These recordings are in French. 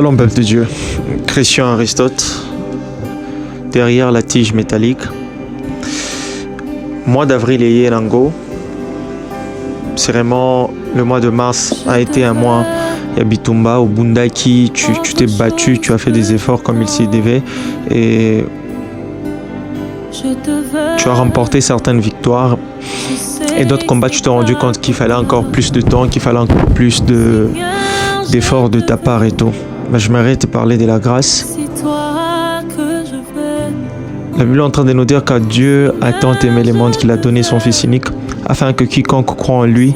Shalom peuple de Dieu, Christian Aristote, derrière la tige métallique. Mois d'avril et Yelango, c'est vraiment le mois de mars a été un mois Yabitumba au Bundaki, tu t'es battu, tu as fait des efforts comme il s'y devait et tu as remporté certaines victoires et d'autres combats tu t'es rendu compte qu'il fallait encore plus de temps, qu'il fallait encore plus d'efforts de ta part et tout. Mais je m'arrête de parler de la grâce. La Bible est en train de nous dire que Dieu a tant aimé le monde qu'il a donné son Fils unique afin que quiconque croit en lui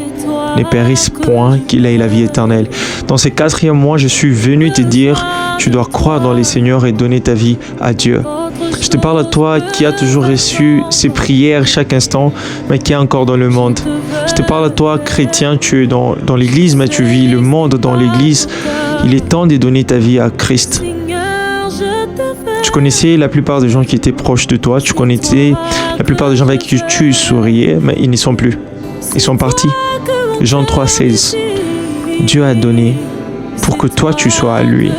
ne périsse point, qu'il ait la vie éternelle. Dans ces 4e mois, je suis venu te dire, tu dois croire dans les Seigneurs et donner ta vie à Dieu. Je te parle à toi qui as toujours reçu ces prières chaque instant, mais qui est encore dans le monde. Je te parle à toi, chrétien, tu es dans l'église, mais tu vis le monde dans l'église. Il est temps de donner ta vie à Christ. Tu connaissais la plupart des gens qui étaient proches de toi, tu connaissais la plupart des gens avec qui tu souriais, mais ils n'y sont plus. Ils sont partis. Jean 3,16. Dieu a donné pour que toi tu sois à lui.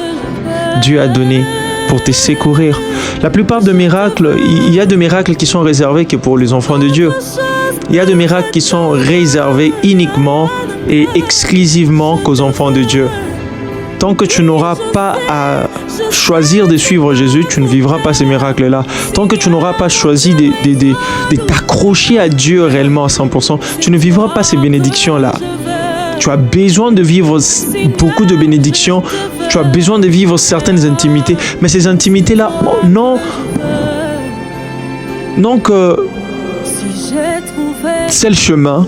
Dieu a donné pour te secourir. La plupart des miracles, il y a des miracles qui sont réservés que pour les enfants de Dieu. Il y a des miracles qui sont réservés uniquement et exclusivement qu'aux enfants de Dieu. Tant que tu n'auras pas à choisir de suivre Jésus, tu ne vivras pas ces miracles-là. Tant que tu n'auras pas choisi de t'accrocher à Dieu réellement à 100%, tu ne vivras pas ces bénédictions-là. Tu as besoin de vivre beaucoup de bénédictions, tu as besoin de vivre certaines intimités, mais ces intimités-là, non que c'est le chemin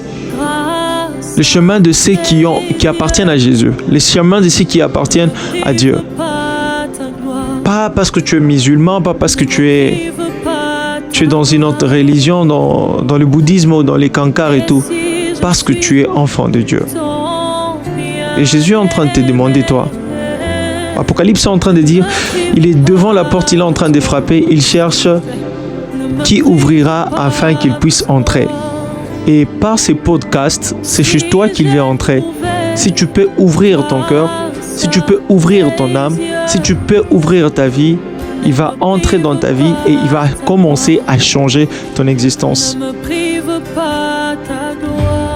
de ceux qui appartiennent à Jésus, le chemin de ceux qui appartiennent à Dieu. Pas parce que tu es musulman, pas parce que tu es dans une autre religion, dans le bouddhisme ou dans les cancars et tout, parce que tu es enfant de Dieu. Et Jésus est en train de te demander, toi. Apocalypse est en train de dire, il est devant la porte, il est en train de frapper, il cherche qui ouvrira afin qu'il puisse entrer. Et par ces podcasts, c'est chez toi qu'il vient entrer. Si tu peux ouvrir ton cœur, si tu peux ouvrir ton âme, si tu peux ouvrir ta vie, il va entrer dans ta vie et il va commencer à changer ton existence.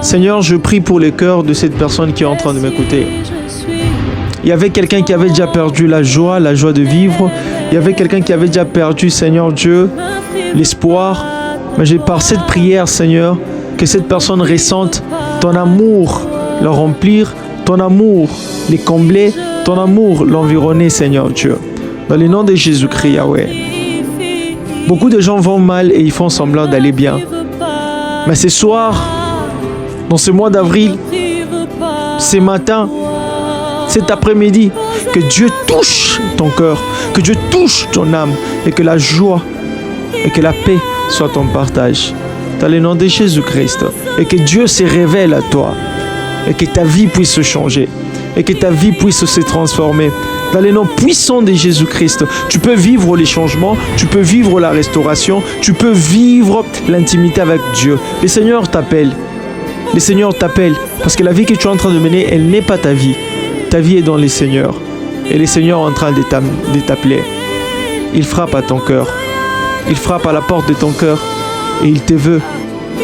Seigneur, je prie pour le cœur de cette personne qui est en train de m'écouter. Il y avait quelqu'un qui avait déjà perdu la joie de vivre. Il y avait quelqu'un qui avait déjà perdu, Seigneur Dieu, l'espoir. Mais par cette prière, Seigneur, que cette personne ressente ton amour, le remplir, ton amour, les combler, ton amour, l'environner, Seigneur Dieu. Dans le nom de Jésus-Christ, Yahweh. Beaucoup de gens vont mal et ils font semblant d'aller bien. Mais ce soir, dans ce mois d'avril, ce matin, cet après-midi, que Dieu touche ton cœur, que Dieu touche ton âme et que la joie et que la paix soient ton partage. Dans le nom de Jésus-Christ. Et que Dieu se révèle à toi. Et que ta vie puisse se changer. Et que ta vie puisse se transformer. Dans le nom puissant de Jésus-Christ, tu peux vivre les changements, tu peux vivre la restauration, tu peux vivre l'intimité avec Dieu. Le Seigneur t'appelle. Le Seigneur t'appelle. Parce que la vie que tu es en train de mener, elle n'est pas ta vie. Ta vie est dans le Seigneur. Et le Seigneur est en train de t'appeler. Il frappe à ton cœur. Il frappe à la porte de ton cœur. Et il te veut.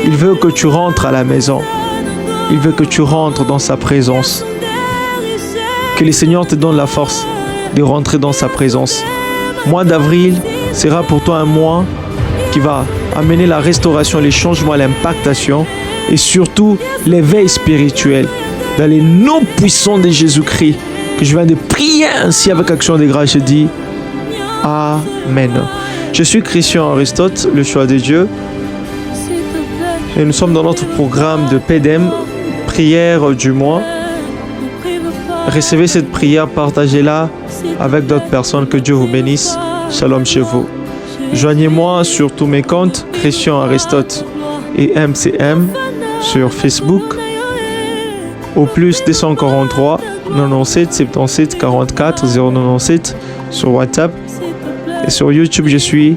Il veut que tu rentres à la maison. Il veut que tu rentres dans sa présence. Que le Seigneur te donne la force de rentrer dans sa présence. Mois d'avril sera pour toi un mois qui va amener la restauration, les changements, l'impactation et surtout l'éveil spirituel. Dans les noms puissants de Jésus-Christ, que je viens de prier ainsi avec action de grâce, je dis Amen. Je suis Christian Aristote, le choix de Dieu. Et nous sommes dans notre programme de PEDEM, prière du mois. Recevez cette prière, partagez-la avec d'autres personnes. Que Dieu vous bénisse. Shalom chez vous. Joignez-moi sur tous mes comptes, Christian Aristote et MCM sur Facebook. Au plus 243 97 77 44 097 sur WhatsApp. Et sur YouTube, je suis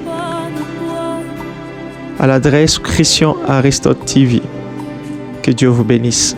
à l'adresse Christian Aristote TV. Que Dieu vous bénisse.